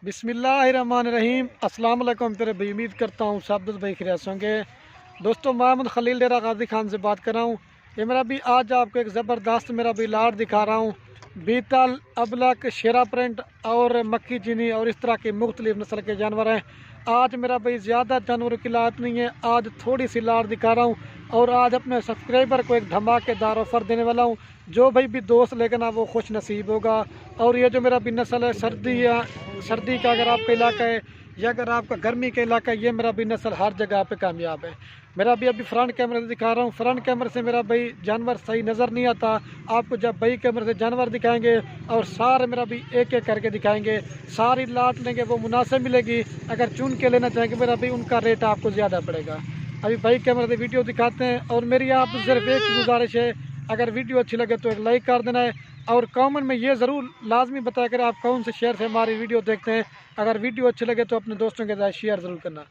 बिस्मिल्लाहिर्रहमानिर्रहीम। अस्सलाम वालेकुम तेरे भाई, उम्मीद करता हूँ सब दोस्त भाई खैरियत होंगे। दोस्तों, मोहम्मद खलील डेरा गाजी खान से बात कर रहा हूँ। ये मेरा भी आज आपको एक ज़बरदस्त मेरा भी लाट दिखा रहा हूँ। बीतल, अबलक, शेरा प्रिंट और मक्खी चीनी और इस तरह के मुख्तलिफ नस्ल के जानवर हैं। आज मेरा भाई ज़्यादा जानवरों की लाट नहीं है, आज थोड़ी सी लाट दिखा रहा हूँ और आज अपने सब्सक्राइबर को एक धमाकेदार ऑफ़र देने वाला हूँ। जो भाई भी दोस्त लेकर ना वो खुश नसीब होगा। और ये जो मेरा भी नस्ल है सर्दी का अगर आपका इलाका है या अगर आपका गर्मी का इलाका है, ये मेरा भी नस्ल हर जगह पे कामयाब है। मेरा भी अभी फ्रंट कैमरे से दिखा रहा हूँ। फ्रंट कैमरे से मेरा भाई जानवर सही नज़र नहीं आता। आपको जब भाई कैमरे से जानवर दिखाएंगे और सारे मेरा भी एक एक करके दिखाएंगे, सारी लाट लेंगे वो मुनासिब मिलेगी। अगर चुन के लेना चाहेंगे मेरा भाई उनका रेट आपको ज़्यादा पड़ेगा। अभी भाई कैमरे से वीडियो दिखाते हैं और मेरी आप सिर्फ एक गुजारिश है, अगर वीडियो अच्छी लगे तो एक लाइक कर देना है और कमेंट में ये ज़रूर लाजमी बताया करें आप कौन से शहर से हमारी वीडियो देखते हैं। अगर वीडियो अच्छी लगे तो अपने दोस्तों के साथ शेयर ज़रूर करना।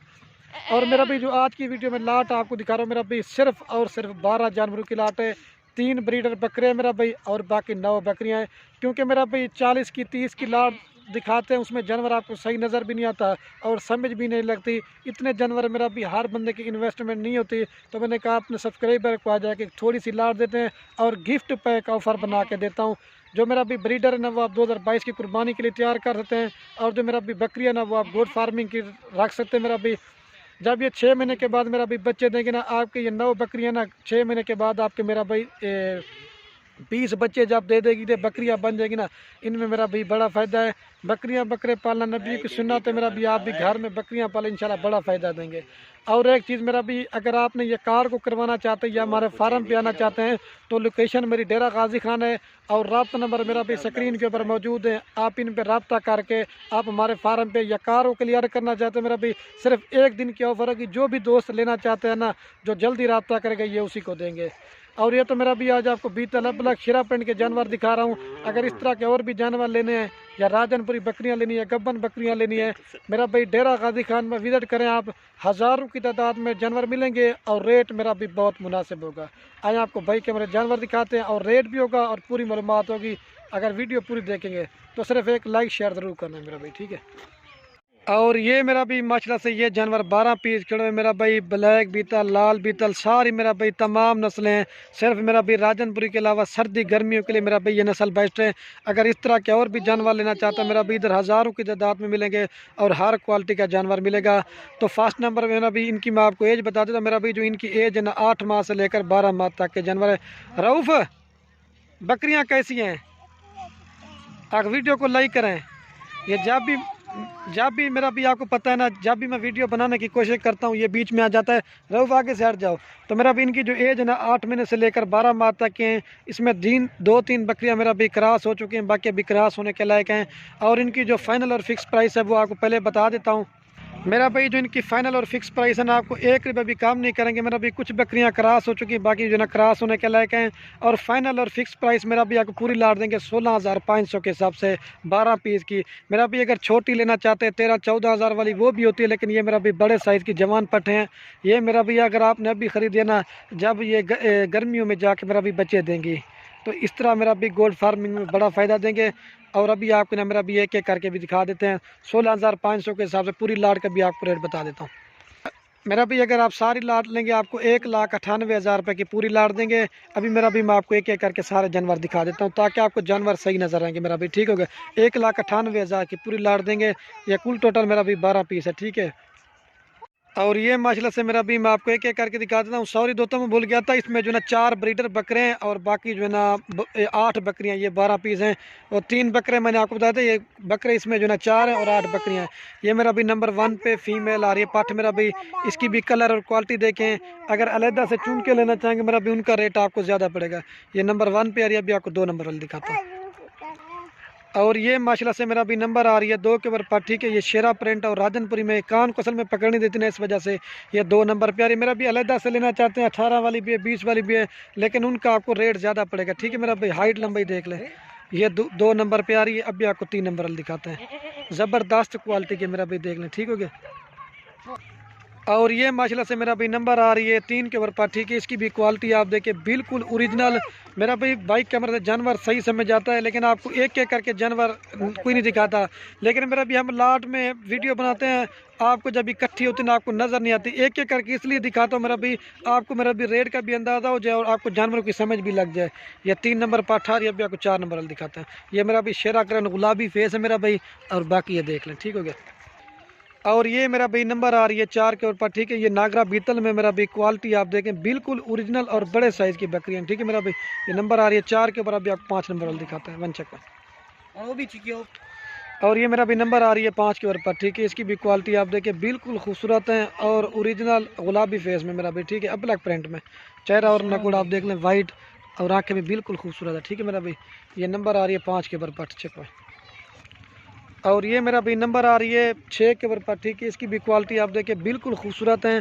और मेरा भी जो आज की वीडियो में लाट आपको दिखा रहा हूँ, मेरा भी सिर्फ और सिर्फ 12 जानवरों की लाट है। 3 ब्रीडर बकरे हैं मेरा भाई और बाकी 9 बकरियाँ हैं। क्योंकि मेरा भाई 40 की 30 की लाट दिखाते हैं, उसमें जानवर आपको सही नज़र भी नहीं आता और समझ भी नहीं लगती। इतने जानवर मेरा भी हर बंदे की इन्वेस्टमेंट नहीं होती, तो मैंने कहा अपने सब्सक्राइबर को आ जाए कि थोड़ी सी लाट देते हैं और गिफ्ट पैक ऑफ़र बना के देता हूँ। जो मेरा भी ब्रीडर है ना वो आप 2022 की कुर्बानी के लिए तैयार कर सकते हैं और जो मेरा भी बकरी है ना वो आप गोट फार्मिंग की रख सकते हैं। मेरा भी जब ये 6 महीने के बाद मेरा भी बच्चे देंगे ना, आपके ये 9 बकरियाँ ना 6 महीने के बाद आपके मेरा भाई 20 बच्चे जब दे देगी तो बकरियां बन जाएगी ना, इनमें मेरा भी बड़ा फ़ायदा है। बकरियां बकरे पालना नबी की सुन्नत है मेरा भी, आप भी घर में बकरियां पालें इंशाल्लाह बड़ा फ़ायदा देंगे। और एक चीज़ मेरा भी, अगर आपने ये कार को करवाना चाहते हैं या हमारे फार्म पे आना चाहते हैं तो लोकेशन मेरी डेरा गाजी खान है और रब्ता नंबर मेरा भी स्क्रीन के ऊपर मौजूद है। आप इन पर रब्ता करके आप हमारे फार्म पे या कार को क्लियर करना चाहते हैं मेरा भी सिर्फ एक दिन की ऑफ़र है कि जो भी दोस्त लेना चाहते हैं ना, जो जल्दी रब्ता करेगा ये उसी को देंगे। और ये तो मेरा भी आज आपको बीतल, अबलक, शेरा प्रिंट के जानवर दिखा रहा हूँ। अगर इस तरह के और भी जानवर लेने हैं या राजनपुरी बकरियाँ लेनी है, गब्बन बकरियाँ लेनी है, मेरा भाई डेरा गाजी खान में विज़िट करें। आप हज़ारों की तादाद में जानवर मिलेंगे और रेट मेरा भी बहुत मुनासिब होगा। आज आपको भाई के मेरे जानवर दिखाते हैं और रेट भी होगा और पूरी मालूमात होगी। अगर वीडियो पूरी देखेंगे तो सिर्फ एक लाइक शेयर ज़रूर करना है मेरा भाई, ठीक है। और ये मेरा भी माशाल्लाह से ये जानवर 12 पीस खड़े हुए मेरा भाई, ब्लैक बीतल, लाल बीतल, सारी मेरा भाई तमाम नस्लें हैं। सिर्फ मेरा भाई राजनपुरी के अलावा सर्दी गर्मियों के लिए मेरा भाई ये नस्ल बेस्ट है। अगर इस तरह के और भी जानवर लेना चाहता है मेरा भाई, इधर हज़ारों की तादाद में मिलेंगे और हर क्वालिटी का जानवर मिलेगा। तो फर्स्ट नंबर मेरा भी इनकी मैं आपको एज बता देता हूँ। मेरा भाई जो इनकी एज है ना 8 माह से लेकर 12 माह तक के जानवर है। रऊफ़, बकरियाँ कैसी हैं? अगर वीडियो को लाइक करें। ये जब भी मेरा भी आपको पता है ना, जब भी मैं वीडियो बनाने की कोशिश करता हूँ ये बीच में आ जाता है। रऊफ़ आगे से हट जाओ। तो मेरा भी इनकी जो एज है ना 8 महीने से लेकर 12 माह तक के हैं। इसमें 2-3 बकरियाँ मेरा भी क्रॉस हो चुकी हैं, बाकी अभी क्रॉस होने के लायक हैं। और इनकी जो फाइनल और फिक्स प्राइस है वो आपको पहले बता देता हूँ। मेरा भाई जो इनकी फाइनल और फिक्स प्राइस है ना, आपको 1 रुपये भी काम नहीं करेंगे। मेरा भी कुछ बकरियां क्रॉस हो चुकी हैं, बाकी जो ना क्रॉस होने के लायक हैं। और फाइनल और फिक्स प्राइस मेरा भी आपको पूरी लाट देंगे 16,500 के हिसाब से 12 पीस की। मेरा भी अगर छोटी लेना चाहते हैं 13-14 हज़ार वाली वो भी होती है, लेकिन ये मेरा भी बड़े साइज़ की जवान पट्टे हैं। ये मेरा भी अगर आपने अभी ख़रीदे ना, जब ये गर्मियों में जाके मेरा भी बच्चे देंगी, तो इस तरह मेरा भी गोल्ड फार्मिंग में बड़ा फ़ायदा देंगे। और अभी आपको ना मेरा भी एक एक करके भी दिखा देते हैं। 16,500 के हिसाब से पूरी लाट का भी आपको रेट बता देता हूँ। मेरा भी अगर आप सारी लाट लेंगे आपको 1,98,000 रुपये की पूरी लाट देंगे। अभी मेरा भी मैं आपको एक एक करके सारे जानवर दिखा देता हूँ ताकि आपको जानवर सही नज़र आएंगे मेरा भी, ठीक हो गया। 1,98,000 की पूरी लाट देंगे। ये कुल टोटल मेरा भी 12 पीस है, ठीक है। और ये माशाल्लाह से मेरा भी मैं आपको एक एक करके दिखा देता हूँ। सॉरी दोस्तों मैं भूल गया था, इसमें जो ना 4 ब्रीडर बकरे हैं और बाकी जो है ना 8 बकरियाँ, ये 12 पीस हैं। और 3 बकरे मैंने आपको बताया था, ये बकरे इसमें जो ना 4 हैं और 8 बकरियाँ हैं। ये मेरा भी नंबर 1 पे फीमेल आ रही है पठ मेरा भी। इसकी भी कलर और क्वालिटी देखें। अगर अलहदा से चुन के लेना चाहेंगे मेरा भी उनका रेट आपको ज़्यादा पड़ेगा। ये नंबर 1 पे आ रही है, अभी आपको 2 नंबर वाली दिखाता हूँ। और ये माशाल्लाह से मेरा भी नंबर आ रही है 2 के ऊपर पर, ठीक है। ये शेरा प्रिंट और राजनपुरी में कान को असल में पकड़नी देती ना, इस वजह से ये 2 नंबर पे आ रही है। मेरा भी अलहदा से लेना चाहते हैं 18 वाली भी है, 20 वाली भी है, लेकिन उनका आपको रेट ज़्यादा पड़ेगा, ठीक है। मेरा भाई हाइट लंबाई देख ले। ये 2 नंबर पे आ रही है, अभी आपको 3 नंबर वाली दिखाते हैं। ज़बरदस्त क्वालिटी के मेरा भाई देख लें, ठीक हो गया। और ये माशाल्लाह से मेरा भाई नंबर आ रही है 3 के ऊपर पर, ठीक है। इसकी भी क्वालिटी आप देखें बिल्कुल ओरिजिनल। मेरा भाई बाइक कैमरे से जानवर सही समझ जाता है, लेकिन आपको एक एक करके जानवर कोई नहीं दिखाता। लेकिन मेरा भी हम लाट में वीडियो बनाते हैं, आपको जब इकट्ठी होती है ना आपको नज़र नहीं आती, एक एक करके इसलिए दिखाता हूँ मेरा भी, आपको मेरा भी रेट का भी अंदाज़ा हो जाए और आपको जानवरों की समझ भी लग जाए। ये 3 नंबर पाठा और ये भी आपको 4 नंबर वाला दिखाते हैं। ये मेरा भी शेरा करन गुलाबी फेस है मेरा भाई, और बाकी ये देख लें, ठीक हो गया। और ये मेरा भाई नंबर आ रही है 4 के ऊपर, ठीक है। ये नागरा बीतल में मेरा भाई क्वालिटी आप देखें बिल्कुल ओरिजिनल और बड़े साइज़ की बकरी है, ठीक है मेरा भाई। ये नंबर आ रही है 4 के ऊपर, अभी आपको 5 नंबर वाला दिखाते हैं, वन चेक का। और वो भी ठीक है। और ये मेरा भी नंबर आ रही है 5 के ऊपर, ठीक है। इसकी भी क्वालिटी आप देखें बिल्कुल खूबसूरत है और ओरिजिनल गुलाबी फेस में मेरा भी, ठीक है। ब्लैक प्रिंट में चेहरा और नकुड़ आप देख लें, वाइट और आंखें भी बिल्कुल खूबसूरत है, ठीक है मेरा भाई। ये नंबर आ रही है 5 के ऊपर चेक में। और ये मेरा भी नंबर आ रही है 6 के ऊपर, ठीक है। इसकी भी क्वालिटी आप देखें बिल्कुल खूबसूरत है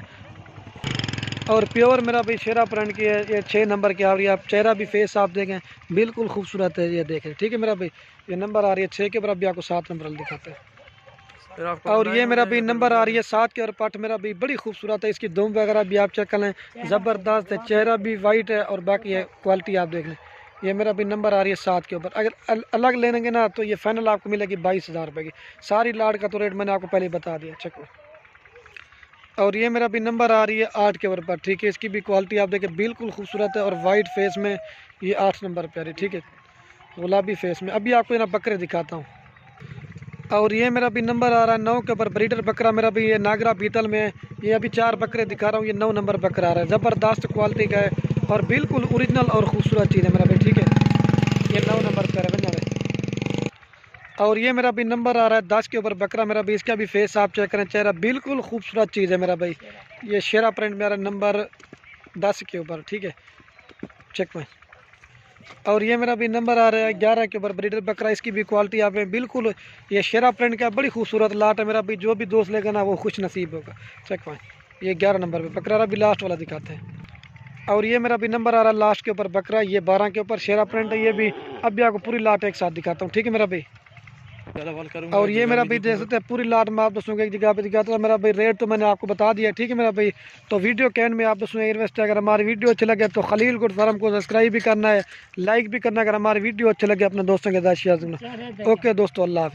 और प्योर मेरा भी शेरा प्रिंट की है। ये 6 नंबर की आ रही है, आप चेहरा भी फेस आप देखें बिल्कुल खूबसूरत है, ये देखें, ठीक है मेरा भाई। ये नंबर आ रही है 6 के ऊपर, अभी आपको 7 नंबर दिखाते हैं। और ये मेरा भी नंबर आ रही है 7 के ऊपर पट, मेरा भी बड़ी खूबसूरत है। इसकी दुम वगैरह भी आप चेक कर लें, ज़बरदस्त है, चेहरा भी वाइट है और बाकी है क्वालिटी आप देख लें। ये मेरा भी नंबर आ रही है 7 के ऊपर। अगर अलग लेंगे ना तो ये फाइनल आपको मिलेगी 22,000 रुपये की। सारी लाट का तो रेट मैंने आपको पहले बता दिया, चेक। और ये मेरा भी नंबर आ रही है 8 के ऊपर, ठीक है। इसकी भी क्वालिटी आप देखें बिल्कुल खूबसूरत है और वाइट फेस में ये 8 नंबर पे आ रही है, ठीक है, गुलाबी फेस में। अभी आपको ना बकरे दिखाता हूँ। और ये मेरा भी नंबर आ रहा है 9 के ऊपर, ब्रीडर बकरा मेरा भी ये नागरा बीतल में। ये अभी 4 बकरे दिखा रहा हूँ, ये 9 नंबर बकरा आ रहा है, ज़बरदस्त क्वालिटी का है और बिल्कुल ओरिजिनल और खूबसूरत चीज़ है मेरा भाई, ठीक है। ये 9 नंबर पर है। और ये मेरा भी नंबर आ रहा है 10 के ऊपर बकरा मेरा भी, इसका भी फेस आप चेक करें, चेहरा बिल्कुल खूबसूरत चीज़ है मेरा भाई। ये शेरा प्रिंट मेरा नंबर 10 के ऊपर, ठीक है, चेक में। और ये मेरा भी नंबर आ रहा है 11 के ऊपर, ब्रीडर बकरा। इसकी भी क्वालिटी आप बिल्कुल ये शेरा प्रिंट का बड़ी खूबसूरत लाट है मेरा भी, जो भी दोस्त लेगा ना वो खुश नसीब होगा, चेक में। ये 11 नंबर पे बकरा भी लास्ट वाला दिखाते हैं। और ये मेरा भी नंबर आ रहा है लास्ट के ऊपर बकरा, ये 12 के ऊपर शेरा प्रिंट है। ये भी अभी आपको पूरी लाट एक साथ दिखाता हूँ, ठीक है मेरा भाई। और ये मेरा भाई देख सकते हैं पूरी लाट में आप दोस्तों को एक जगह पे दिखाता हूँ। मेरा भाई रेट तो मैंने आपको बता दिया, ठीक है मेरा भाई। तो वीडियो के एंड में आप दोस्तों इन्वेस्ट, अगर हमारी वीडियो अच्छी लगे तो खलील गुड फार्म को सब्सक्राइब भी करना है, लाइक भी करना है। अगर हमारी वीडियो अच्छी लगे अपने दोस्तों के साथ शेयर करना। ओके दोस्तों, अल्लाह हाफ़िज़।